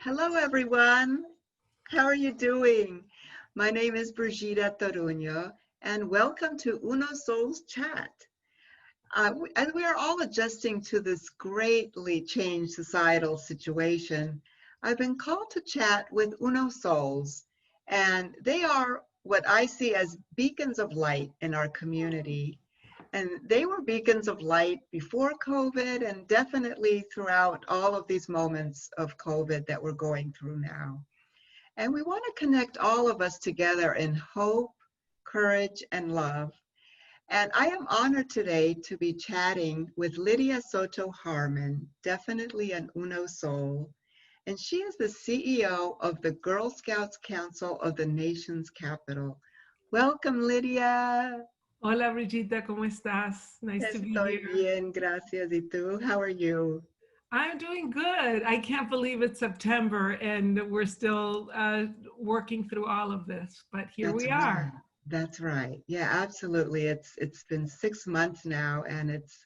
Hello, everyone. How are you doing? My name is Brigida Toruño, and welcome to Uno Soul's Chat. As we are all adjusting to this greatly changed societal situation, I've been called to chat with Uno Souls, and they are what I see as beacons of light in our community. And they were beacons of light before COVID and definitely throughout all of these moments of COVID that we're going through now. And we want to connect all of us together in hope, courage, and love. And I am honored today to be chatting with Lidia Soto-Harmon, definitely an Uno Soul. And she is the CEO of the Girl Scouts Council of the nation's capital. Welcome, Lidia. Hola, Brigida, ¿cómo estás? Nice to be Estoy here. bien, gracias. ¿Y tú? How are you? I'm doing good. I can't believe it's September and we're still working through all of this, but here That's we right. are. That's right. Yeah, absolutely. It's been 6 months now, and it's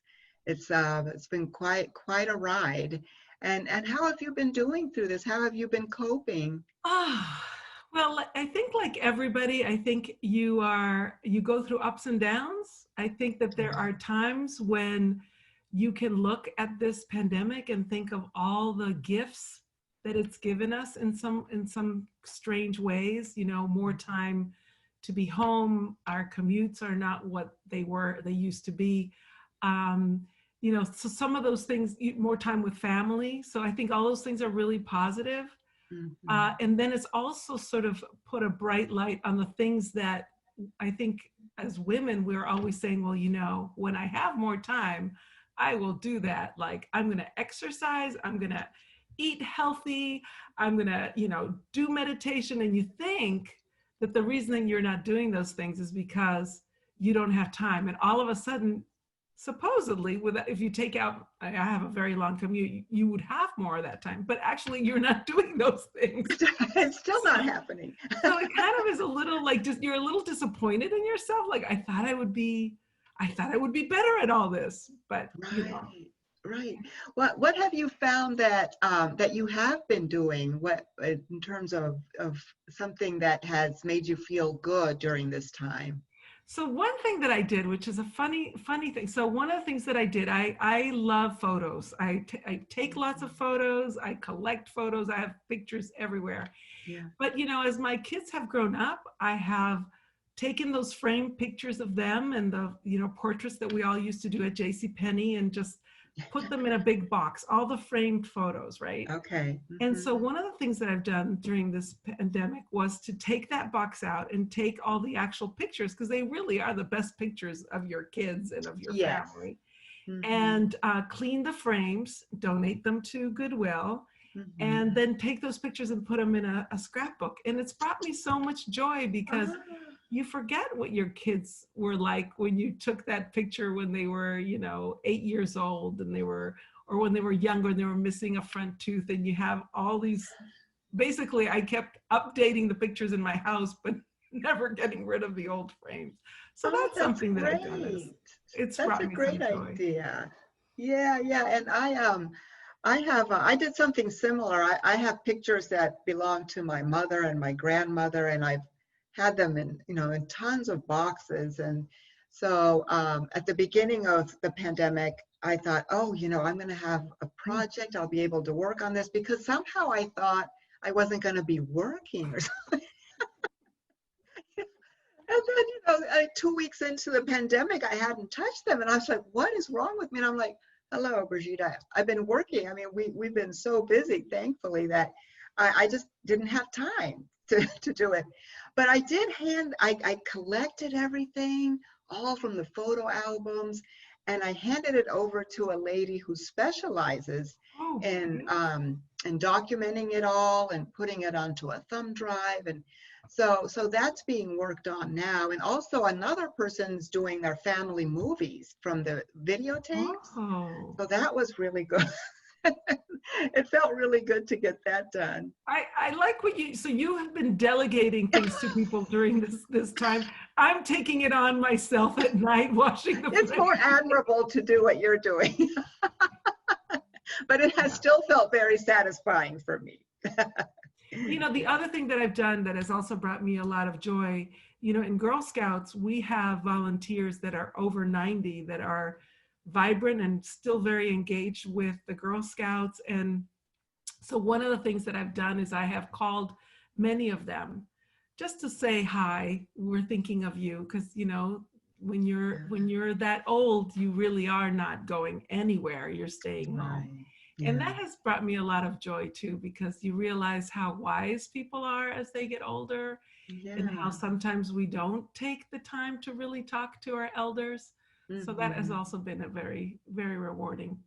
been quite a ride. And how have you been doing through this? How have you been coping? Ah, well, I think like everybody, I think you go through ups and downs. I think that there are times when you can look at this pandemic and think of all the gifts that it's given us in some strange ways, more time to be home. Our commutes are not what they used to be. Um, so some of those things, more time with family. So I think all those things are really positive. Mhm. And then it's also sort of put a bright light on the things that I think as women, we're always saying, well, when I have more time, I will do that. Like, I'm going to exercise, I'm going to eat healthy, I'm going to, do meditation. And you think that the reason you're not doing those things is because you don't have time. And all of a sudden, supposedly, if you take out, I have a very long commute, you would have more of that time, but actually you're not doing those things. It's still not So, happening. so it kind of is a little like, just you're a little disappointed in yourself. Like, I thought I would be better at all this, but Right, right. What have you found that that you have been doing? What in terms of something that has made you feel good during this time? So one thing that I did, which is a funny thing. So one of the things that I did, I love photos. I take lots of photos. I collect photos. I have pictures everywhere. Yeah. But as my kids have grown up, I have taken those framed pictures of them and the portraits that we all used to do at JCPenney and just put them in a big box, all the framed photos, right? Okay. And so one of the things that I've done during this pandemic was to take that box out and take all the actual pictures, because they really are the best pictures of your kids and of your Yes. family, Mm-hmm. and clean the frames, donate them to Goodwill, Mm-hmm. and then take those pictures and put them in a scrapbook. And it's brought me so much joy because Ah, you forget what your kids were like when you took that picture when they were, 8 years old, and or when they were younger and they were missing a front tooth, and you have all these. Basically, I kept updating the pictures in my house, but never getting rid of the old frames. So oh, that's that's something that I've done. great. It's That's brought a me great some joy. idea. Yeah, yeah. And I did something similar. I have pictures that belong to my mother and my grandmother, and I've had them in tons of boxes. And so at the beginning of the pandemic, I thought, oh, I'm going to have a project. I'll be able to work on this because somehow I thought I wasn't going to be working or something. And then, 2 weeks into the pandemic, I hadn't touched them. And I was like, what is wrong with me? And I'm like, hello, Brigitte. I've been working. I mean, we've been so busy, thankfully, that I just didn't have time to do it. But I collected everything, all from the photo albums, and I handed it over to a lady who specializes Oh, in documenting it all and putting it onto a thumb drive. And so that's being worked on now. And also another person's doing their family movies from the videotapes. oh. So that was really good. It felt really good to get that done. I like so you have been delegating things to people during this time. I'm taking it on myself at night, washing the It's more plates. admirable to do what you're doing, but it has Yeah. still felt very satisfying for me. You know, the other thing that I've done that has also brought me a lot of joy, you know, in Girl Scouts, we have volunteers that are over 90 that are vibrant and still very engaged with the Girl Scouts. And so one of the things that I've done is I have called many of them just to say hi, we're thinking of you, because you know when you're that old, you really are not going anywhere, you're staying home. Right. And Yeah. that has brought me a lot of joy too, because you realize how wise people are as they get older, and how Yeah. sometimes we don't take the time to really talk to our elders. So that has Hmm. also been a very, very rewarding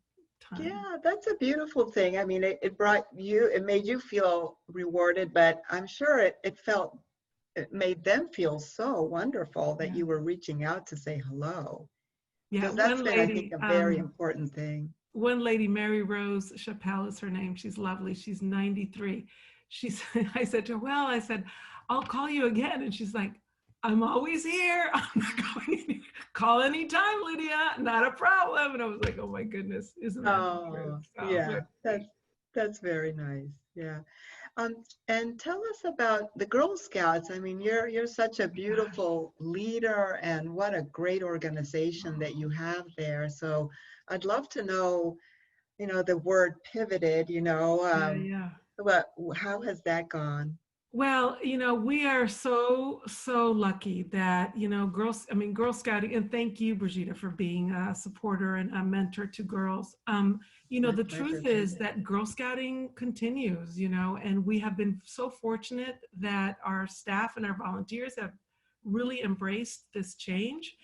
time. Yeah, that's a beautiful thing. I mean, it brought you, it made you feel rewarded, but I'm sure it made them feel so wonderful that Yeah. you were reaching out to say hello. Yeah. Because that's been, I think, a very important thing. One lady, Mary Rose Chappelle is her name. She's lovely. She's 93. She's, I said to her, well, I said, I'll call you again. And she's like, I'm always here. I'm not going anywhere. Call anytime, Lydia. Not a problem. And I was like, oh my goodness, isn't that the truth? Oh, So yeah, very sweet. that's very nice. Yeah. Um, and tell us about the Girl Scouts. I mean, you're such a Gosh. beautiful leader, and what a great organization that you have there. So I'd love to know, the word pivoted, Yeah, yeah. what how has that gone? Well, you know, we are so, so lucky that, you know, Girl Scouting, and thank you, Brigida, for being a supporter and a mentor to girls. You know, My the pleasure, truth is Bridget. that Girl Scouting continues, you know, and we have been so fortunate that our staff and our volunteers have really embraced this change.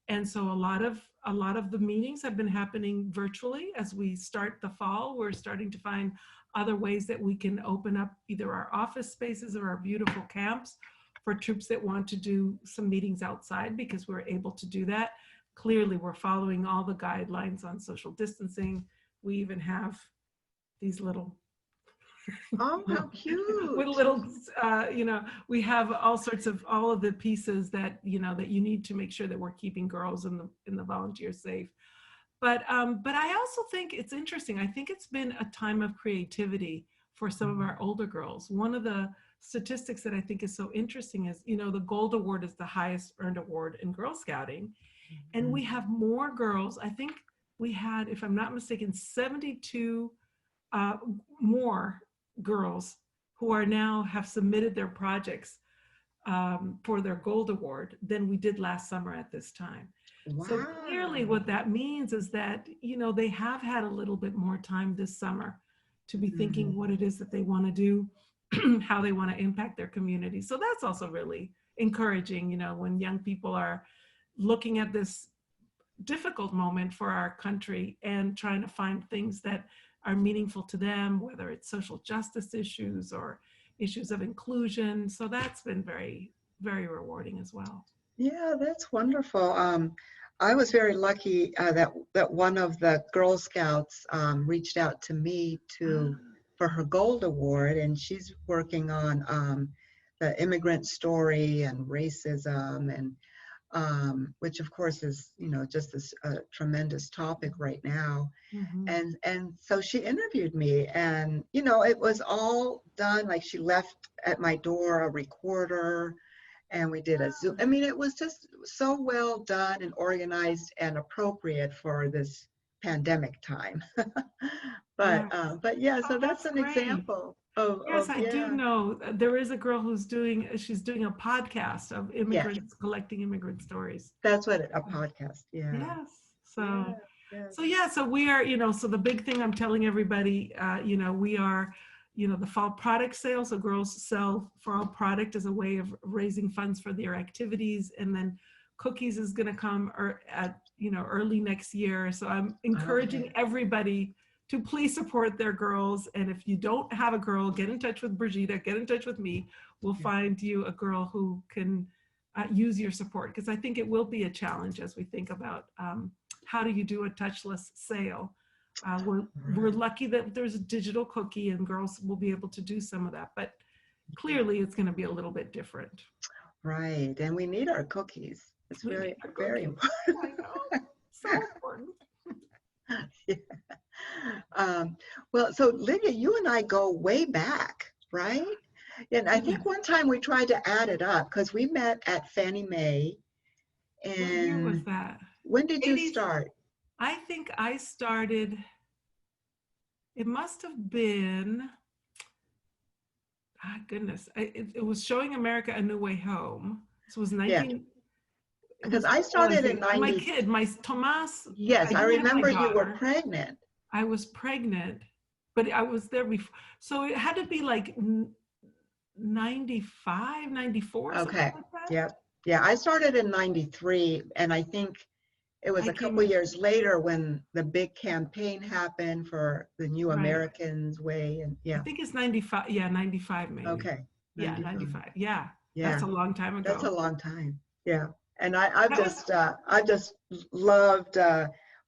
And so a lot of the meetings have been happening virtually as we start the fall. We're starting to find other ways that we can open up either our office spaces or our beautiful camps for troops that want to do some meetings outside, because we're able to do that. Clearly, we're following all the guidelines on social distancing. We even have these little, Oh, you know, how with cute. little, you know, we have all of the pieces that, you know, that you need to make sure that we're keeping girls and the volunteers safe. But I also think it's interesting. I think it's been a time of creativity for some of our older girls. One of the statistics that I think is so interesting is, you know, the Gold Award is the highest earned award in Girl Scouting, and Mhm. we have more girls. I think we had, if I'm not mistaken, 72 uh, more girls who are now have submitted their projects for their Gold Award than we did last summer at this time. So clearly Wow. what that means is that, you know, they have had a little bit more time this summer to be thinking Mhm. what it is that they want to do, how they want to impact their community. So that's also really encouraging, you know, when young people are looking at this difficult moment for our country and trying to find things that are meaningful to them, whether it's social justice issues or issues of inclusion. So that's been very, very rewarding as well. Yeah, that's wonderful. I was very lucky that one of the Girl Scouts reached out to me to Ah, for her Gold Award, and she's working on the immigrant story and racism, and which of course is just this tremendous topic right now. mhm. And so she interviewed me, and it was all done like she left at my door a recorder, and we did a Zoom. I mean, it was just so well done and organized and appropriate for this pandemic time. Yeah. But yeah, Oh, so that's that's an great. example of Yes, I do yeah. know there is a girl she's doing a podcast of Yes, immigrants collecting immigrant stories. that's what a podcast. Yeah. Yes. Yeah. So, Yes. so yeah, so we are, you know, so the big thing I'm telling everybody, you know, we are, you know, the fall product sale. So girls sell fall product as a way of raising funds for their activities. And then cookies is going to come at, you know, early next year. So I'm encouraging Okay. everybody to please support their girls. And if you don't have a girl, get in touch with Brigida, get in touch with me. We'll Yeah. find you a girl who can use your support, because I think it will be a challenge as we think about how do you do a touchless sale. We're Right. lucky that there's a digital cookie and girls will be able to do some of that, but clearly it's going to be a little bit different. Right. And we need our cookies. It's We need very, our very cookies. I know, so important. important. Um, well, so Lydia, you and I go way back. right? And I Yeah. think one time we tried to add it up because we met at Fannie Mae. What year was And that? when did you 80s. start? I think I started, it must have been, ah, goodness, it was Showing America a New Way Home. This was Yeah, 19, it because was I before I was started in my 90. kid, my Tomas, Yes, I I didn't have my remember you were daughter. pregnant. I was pregnant, but I was there before. So it had to be like 95, 94, something Okay. like that. Yep. Yeah, I started in 93, and I think it was I a came couple in, years later when the big campaign happened for the New right. Americans Way. And I yeah, think it's 95. Yeah, 95 maybe. okay, Yeah, 95. 95. Yeah, Yeah, that's a long time that's a ago. long time. Yeah. And That was, I've just loved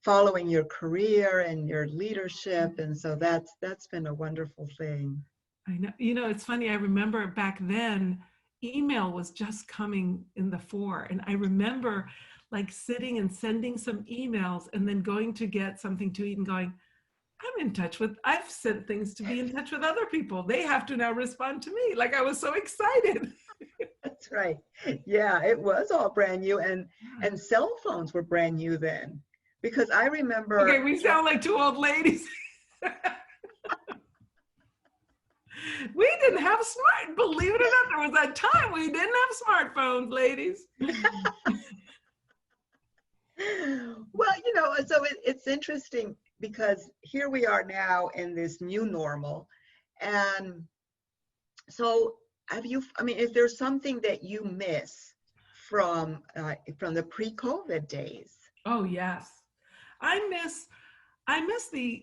following your career and your leadership. And so that's been a wonderful thing. I know, it's funny. I remember back then, email was just coming in the fore. And I remember like sitting and sending some emails and then going to get something to eat and going, I've sent things to be in touch with other people. They have to now respond to me. Like I was so excited. That's right. Yeah, it was all brand new, and cell phones were brand new then, because I Okay, remember. we sound like two old ladies. We didn't have believe it or not, there was a time we didn't have smartphones, ladies. Well, so it's interesting because here we are now in this new normal, and so I mean, is there something that you miss from the pre-COVID days? Oh yes, I miss the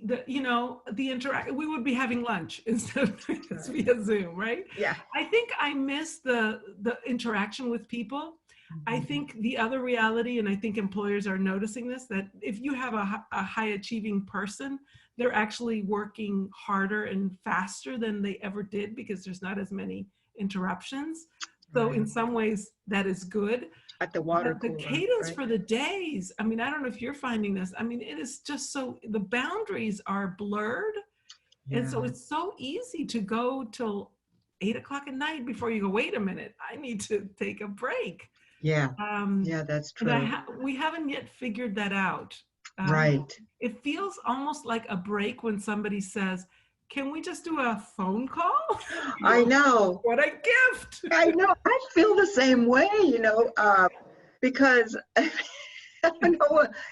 interact. We would be having lunch instead of doing this Right. via Zoom, right? Yeah. I think I miss the interaction with people. I Mhm. think the other reality, and I think employers are noticing this, that if you have a high achieving person, they're actually working harder and faster than they ever did because there's not as many interruptions. So in Right. some ways that is good. At the water But the cooler, cadence right? for the days, I mean, I don't know if you're finding this. I mean, it is just so, the boundaries are blurred. And so Yeah. it's so easy to go till 8 o'clock at night before you go, wait a minute, I need to take a break. Yeah. Um, Yeah, that's and true. we haven't yet figured that out. Right. It feels almost like a break when somebody says, can we just do a phone call? You I go, know. what a gift. I know. I feel the same way, because I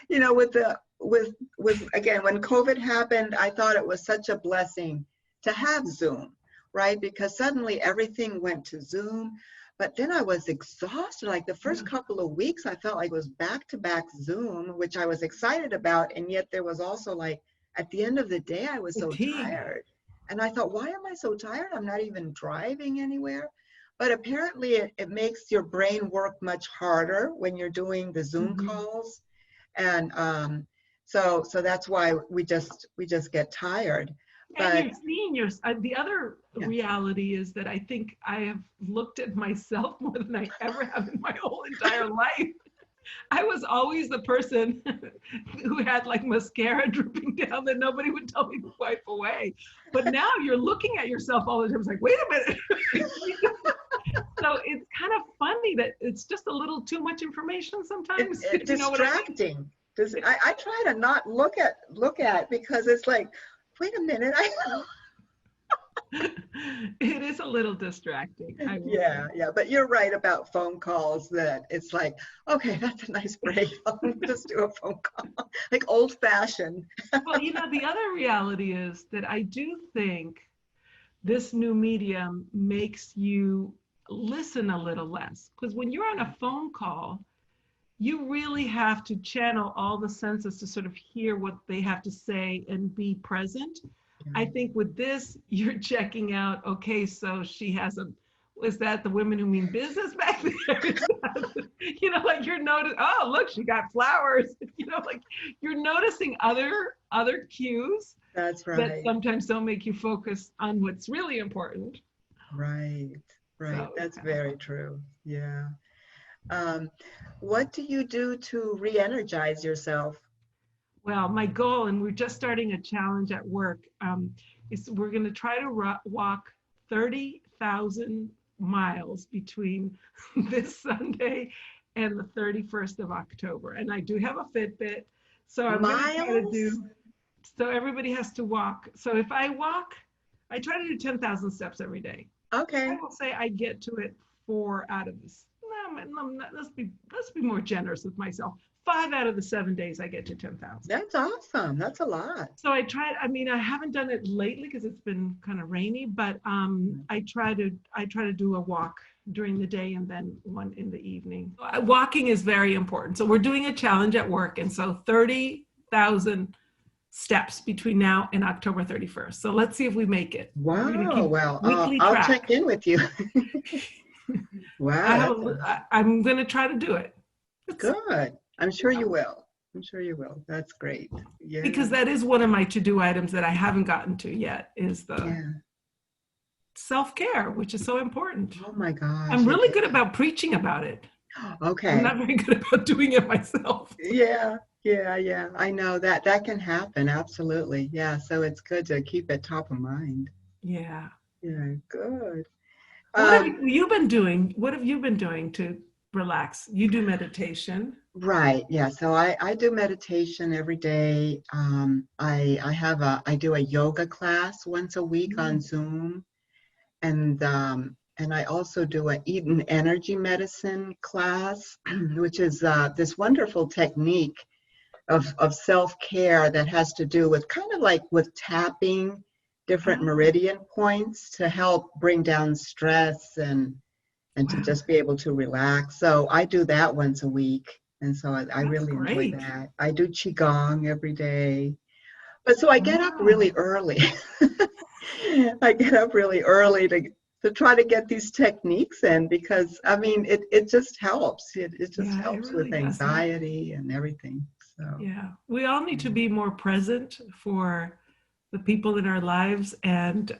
know, with again, when COVID happened, I thought it was such a blessing to have Zoom, right? Because suddenly everything went to Zoom. But then I was exhausted. Like the first couple of weeks, I felt like it was back to back Zoom, which I was excited about. And yet there was also like at the end of the day, I was so Fatigue. tired. And I thought, why am I so tired? I'm not even driving anywhere. But apparently it makes your brain work much harder when you're doing the Zoom Mhm. calls. And so that's why we just get tired. And But you're seeing the other yeah, reality is that I think I have looked at myself more than I ever have in my whole entire life. I was always the person who had like mascara dripping down that nobody would tell me to wipe away. But now you're looking at yourself all the time. It's like, wait a minute. So it's kind of funny that it's just a little too much information sometimes. it's You know what I mean? distracting. I try to not look at because it's like, wait a minute, It is a little distracting, I will say. yeah, but you're right about phone calls that it's like, okay, that's a nice break. I'll just do a phone call, like old fashioned. Well, the other reality is that I do think this new medium makes you listen a little less. Because when you're on a phone call, you really have to channel all the senses to sort of hear what they have to say and be present. I think with this, you're checking out, okay, so she has was that the women who mean business back there? Like you're noticing, oh, look, she got flowers. Like you're noticing other cues That's that right. sometimes don't make you focus on what's really important. Right. Right. So it's That's kind of very fun. true. Yeah. Um, what do you do to re-energize yourself? Well, my goal, and we're just starting a challenge at work, is we're going to try to walk 30,000 miles between this Sunday and the 31st of October. And I do have a Fitbit. So I'm going to try to do, so everybody has to walk. So if I walk, I try to do 10,000 steps every day. Okay. I will say I get to it 4 out of this. No, let's be more generous with myself. 5 out of the 7 days I get to 10,000. That's awesome. That's a lot. So I haven't done it lately because it's been kind of rainy, but I try to do a walk during the day and then one in the evening. Walking is very important. So we're doing a challenge at work, and so 30,000 steps between now and October 31st. So let's see if we make it. Wow. Well, I'll check in with you. Wow. I'm going to try to do it. Good. I'm sure you will. That's great. Yeah. Because that is one of my to-do items that I haven't gotten to yet, is the self-care, which is so important. Oh my gosh. I'm really good about preaching about it. Okay. I'm not very good about doing it myself. Yeah. I know that can happen. Absolutely. Yeah. So it's good to keep it top of mind. Yeah. Yeah. Good. What have you been doing? What have you been doing to relax? You do meditation. Right. Yeah. So I do meditation every day. I do a yoga class once a week on Zoom, and I also do an Eden energy medicine class, which is this wonderful technique of self-care that has to do with kind of like with tapping different meridian points to help bring down stress and to just be able to relax. So I do that once a week. And so I really enjoy that. I do Qigong every day. But so I get up really early. I get up really early to try to get these techniques in, because I mean, it just helps. It just helps really with anxiety and everything. So yeah, we all need to be more present for the people in our lives, and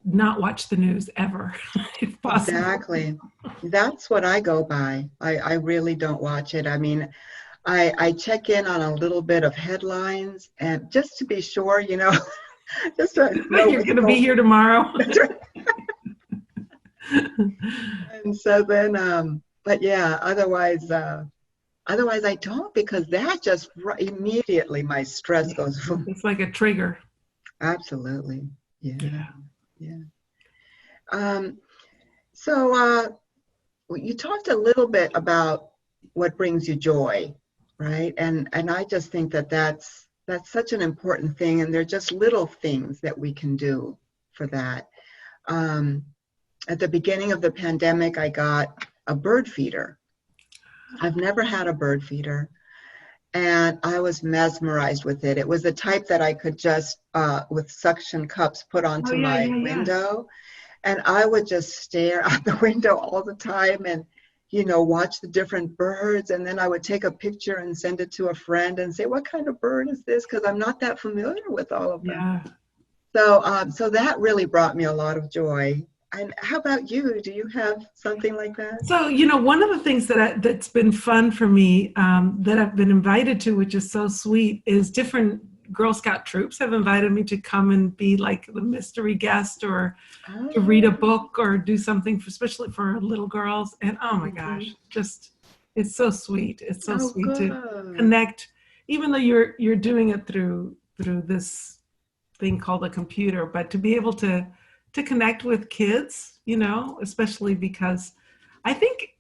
not watch the news ever, if possible. Exactly. That's what I go by. I really don't watch it. I mean, I check in on a little bit of headlines, and just to be sure, just to know you're going to be here tomorrow. And so then, but yeah, otherwise I don't, because that just immediately my stress goes. It's like a trigger. Absolutely. Yeah. So you talked a little bit about what brings you joy, right? And I just think that's such an important thing, and they're just little things that we can do for that. At the beginning of the pandemic, I got a bird feeder. I've never had a bird feeder, and I was mesmerized with it. It was the type that I could just, with suction cups, put onto my window. And I would just stare out the window all the time and, watch the different birds. And then I would take a picture and send it to a friend and say, what kind of bird is this? Because I'm not that familiar with all of them. Yeah. So that really brought me a lot of joy. And how about you? Do you have something like that? So, one of the things that's been fun for me, that I've been invited to, which is so sweet, is different Girl Scout troops have invited me to come and be like the mystery guest, or to read a book, or do something especially for little girls. And oh my gosh, it's so sweet. It's so sweet to connect, even though you're doing it through this thing called a computer, but to be able to connect with kids, especially because I think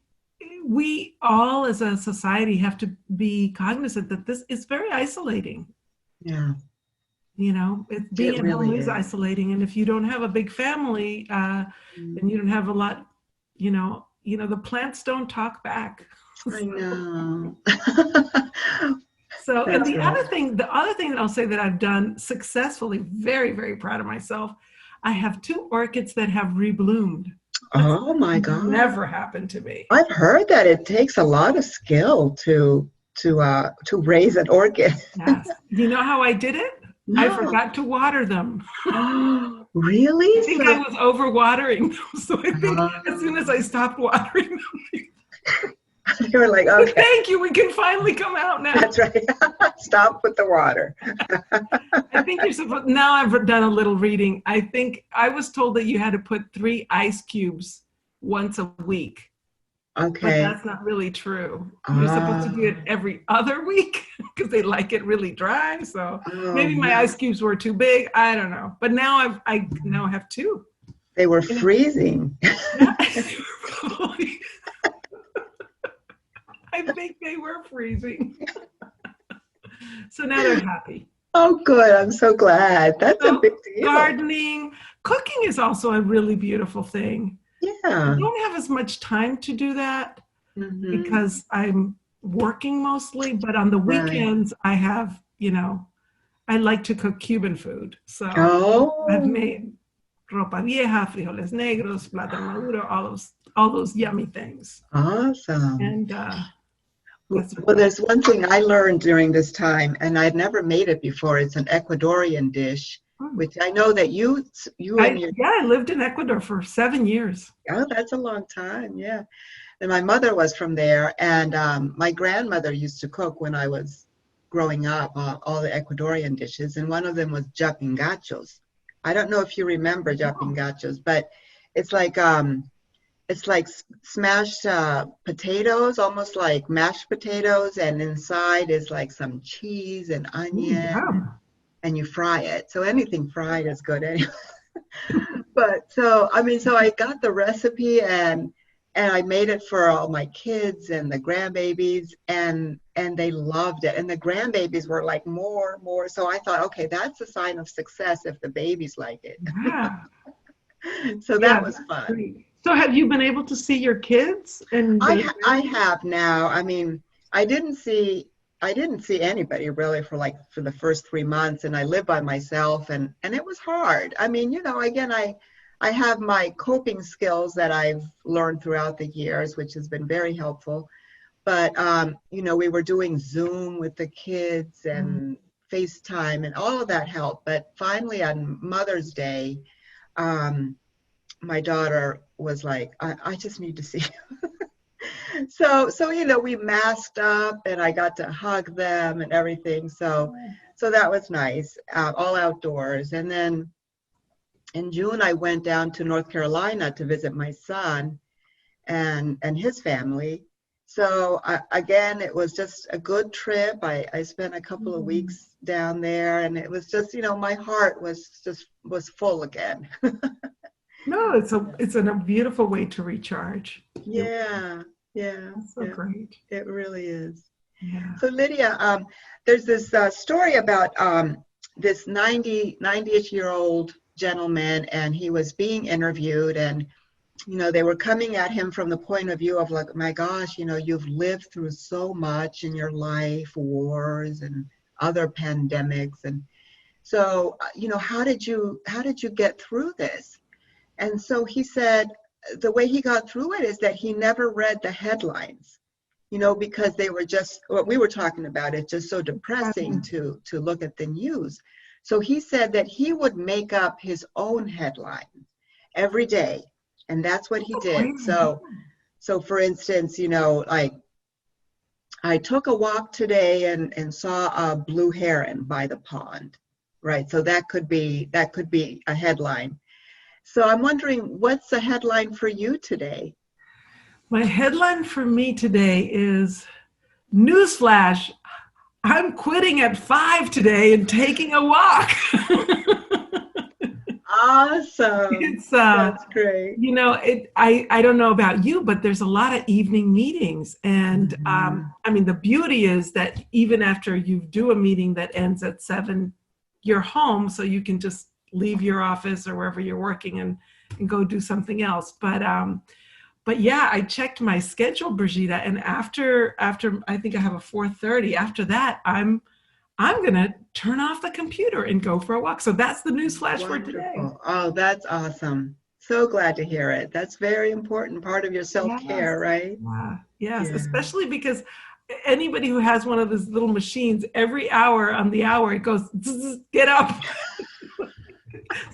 we all as a society have to be cognizant that this is very isolating. Yeah. Being at home is isolating. And if you don't have a big family, and you don't have a lot, the plants don't talk back. I know. So, and the other thing that I'll say that I've done successfully, very, very proud of myself, I have 2 orchids that have rebloomed. Oh my God. Never happened to me. I've heard that it takes a lot of skill to raise an orchid. Yes. You know how I did it? No. I forgot to water them. Really? I think I was overwatering them. So I think as soon as I stopped watering them. They were like, But okay, thank you, we can finally come out now. that's right. Stop with the water. I think you're supposed, now I've done a little reading. I think I was told that you had to put 3 ice cubes once a week, but Okay. that's not really true. You're supposed to do it Oh, every other week because they like it really dry. So oh maybe my no. ice cubes were too big. I don't know. But now I now have 2. They were You know, freezing. yeah, probably. I think they were freezing. So now they're happy. Oh, good. I'm so glad. That's a So big deal. gardening, cooking is also a really beautiful thing. I Yeah. don't have as much time to do that Hmm. because I'm working mostly, but on the Right. weekends I have, I like to cook Cuban food. So I've Oh, made ropa vieja, frijoles negros, plátano maduro, all those yummy things. awesome. And that's Well, there's one thing I learned during this time, and I'd never made it before. It's an Ecuadorian dish, mm. which I know that you and your, I lived in Ecuador for 7 years. oh, that's a long time. Yeah. And my mother was from there, and my grandmother used to cook when I was growing up, all the Ecuadorian dishes, and one of them was Gachos. I don't know if you remember Oh, Gachos, but it's like smashed potatoes, almost like mashed potatoes, and inside is like some cheese and onion, yum. and you fry it. So anything fried is good anyway. But so I mean, so I got the recipe and I made it for all my kids and the grandbabies and they loved it. And the grandbabies were like more. So I thought, okay, that's a sign of success if the babies like it. Yeah. So Yeah, that was that's fun. great. So have you been able to see your kids and they I have now. I mean, I didn't see I didn't see anybody really for the first 3 months, and I lived by myself, and it was hard. I mean, again, I have my coping skills that I've learned throughout the years, which has been very helpful. But we were doing Zoom with the kids Mm. and FaceTime, and all of that helped. But finally, on Mother's Day, um, my daughter was like, I just need to see. So we masked up and I got to hug them and everything. So that was nice, all outdoors. And then in June, I went down to North Carolina to visit my son and his family. So again, it was just a good trip. I spent a couple of Mm. weeks down there, and it was just, my heart was full again. No, it's a beautiful way to recharge. Yeah, yeah, That's so yeah. great. It really is. Yeah. So Lydia, there's this story about this 90-ish-year-old gentleman, and he was being interviewed, and they were coming at him from the point of view of like, my gosh, you've lived through so much in your life, wars and other pandemics, and so how did you get through this? And so he said the way he got through it is that he never read the headlines, because they were just what we were talking about. It's just so depressing to look at the news. So he said that he would make up his own headlines every day, and that's what he That's a great did. idea. So for instance, like I took a walk today and saw a blue heron by the pond, right? So that could be a headline. So I'm wondering, what's the headline for you today? My headline for me today is newsflash. I'm quitting at 5 today and taking a walk. Awesome. It's That's great. I don't know about you, but there's a lot of evening meetings, and Mhm. I mean the beauty is that even after you do a meeting that ends at 7, you're home, so you can just leave your office or wherever you're working and go do something else. But yeah, I checked my schedule, Brigitte, and after I think I have a 4:30. After that, I'm gonna turn off the computer and go for a walk. So that's the news flash for today. Wonderful. Oh, that's awesome. So glad to hear it. That's very important part of your Yes. self-care, right? Yes, Yeah. especially because anybody who has one of those little machines, every hour on the hour, it goes, "Zzz, get up."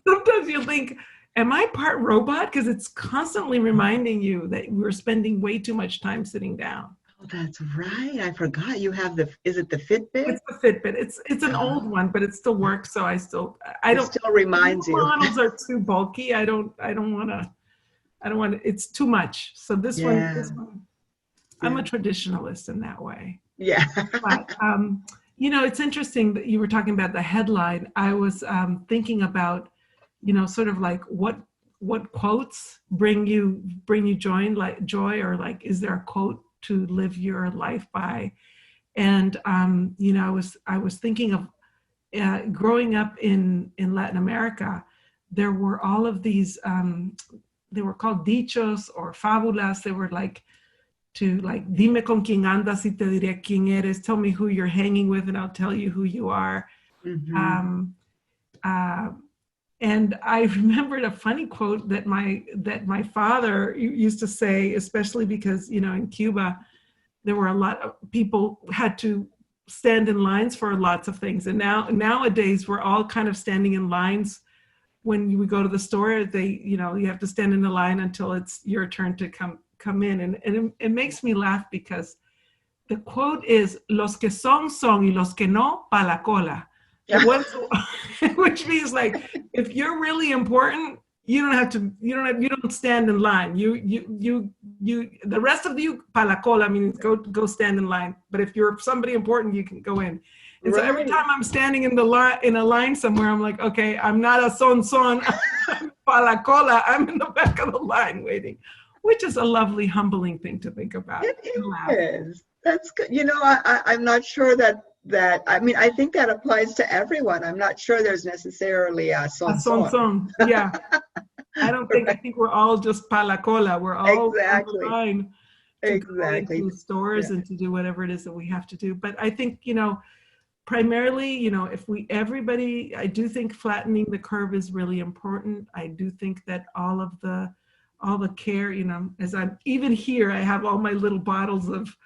Sometimes you think, am I part robot? Because it's constantly reminding you that we're spending way too much time sitting down. that's right. I forgot you have is it the Fitbit? It's the Fitbit. It's an old one, but it still works. So I It don't. still reminds New you. models are too bulky. I don't want to. I don't want to. It's too much. So this one. Yeah. I'm a traditionalist in that way. Yeah. But it's interesting that you were talking about the headline. I was thinking about, sort of like what quotes bring you joy, or like, is there a quote to live your life by? And I was thinking of growing up in Latin America. There were all of these. They were called dichos or fábulas. They were like, dime con quién andas y te diré quién eres. Tell me who you're hanging with and I'll tell you who you are. Mm-hmm. And I remembered a funny quote that my father used to say, especially because, in Cuba, there were a lot of people had to stand in lines for lots of things. And nowadays we're all kind of standing in lines. When we go to the store, you have to stand in the line until it's your turn to come in. And it makes me laugh because the quote is, los que son y los que no, pa la cola. Yeah. Which means, like, if you're really important, you don't stand in line. You the rest of you, pa la cola, means go stand in line. But if you're somebody important, you can go in. And so every time I'm standing in a line somewhere, I'm like, okay, I'm not a son, pa la cola. I'm in the back of the line waiting, which is a lovely, humbling thing to think about. It is. That's good. I'm not sure that I mean, I think that applies to everyone. I'm not sure there's necessarily a son. Yeah. I don't think, right. I think we're all just pa la cola. We're all exactly. on the line to exactly. go into stores and to do whatever it is that we have to do. But I think, primarily, I do think flattening the curve is really important. I do think that all the care, as I'm even here, I have all my little bottles of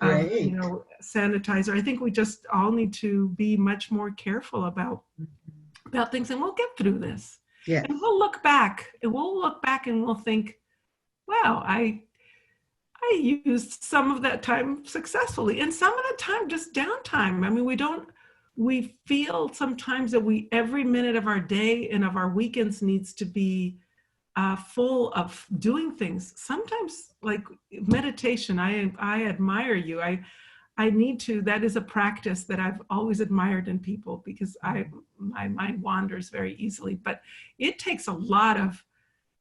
sanitizer. I think we just all need to be much more careful about things, and we'll get through this. Yes. And we'll look back and we'll think, wow, I used some of that time successfully, and some of the time just downtime. I mean, we feel sometimes that every minute of our day and of our weekends needs to be full of doing things. Sometimes, like meditation, I admire you. I need to. That is a practice that I've always admired in people, because my mind wanders very easily. But it takes a lot of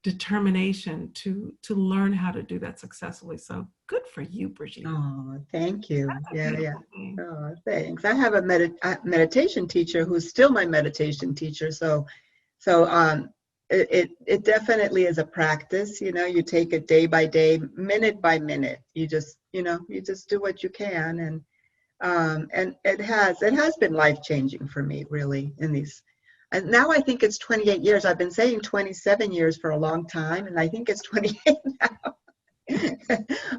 determination to learn how to do that successfully. So good for you, Brigitte. Oh, thank you. Yeah. Oh, thanks. I have a meditation teacher who's still my meditation teacher. So it definitely is a practice. You take it day by day, minute by minute. You just do what you can, and it has been life-changing for me, really, in these. And now I think it's 28 years. I've been saying 27 years for a long time, and I think it's 28 now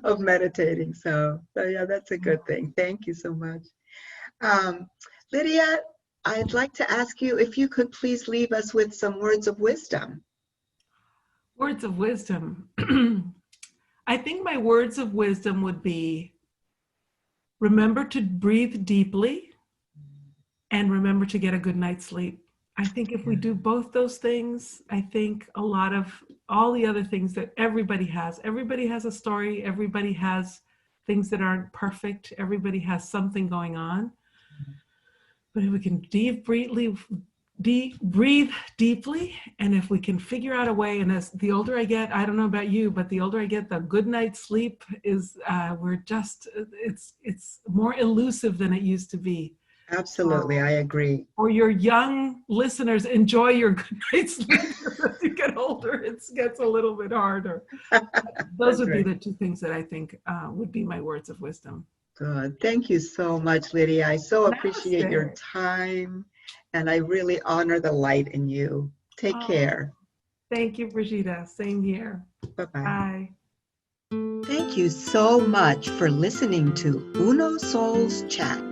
of meditating. So yeah, that's a good thing. Thank you so much. Lidia, I'd like to ask you if you could please leave us with some words of wisdom. Words of wisdom. I think my words of wisdom would be, remember to breathe deeply and remember to get a good night's sleep. I think if we do both those things, I think a lot of all the other things that everybody has a story, everybody has things that aren't perfect, everybody has something going on. But if we can breathe deeply, and if we can figure out a way, and as the older I get, I don't know about you, but the older I get, the good night's sleep is, it's more elusive than it used to be. Absolutely, I agree. Or your young listeners, enjoy your good night's sleep. As you get older, it gets a little bit harder. Those would be the two things that I think would be my words of wisdom. Good. Thank you so much, Lidia. I so appreciate your time, and I really honor the light in you. Take care. Thank you, Brigitte. Same here. Bye-bye. Bye. Thank you so much for listening to Uno Souls Chat.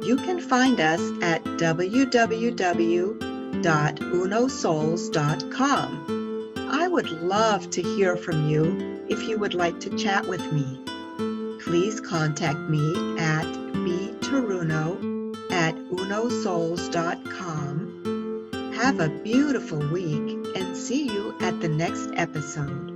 You can find us at www.unosouls.com. I would love to hear from you if you would like to chat with me. please contact me at btaruno@unosouls.com. Have a beautiful week and see you at the next episode.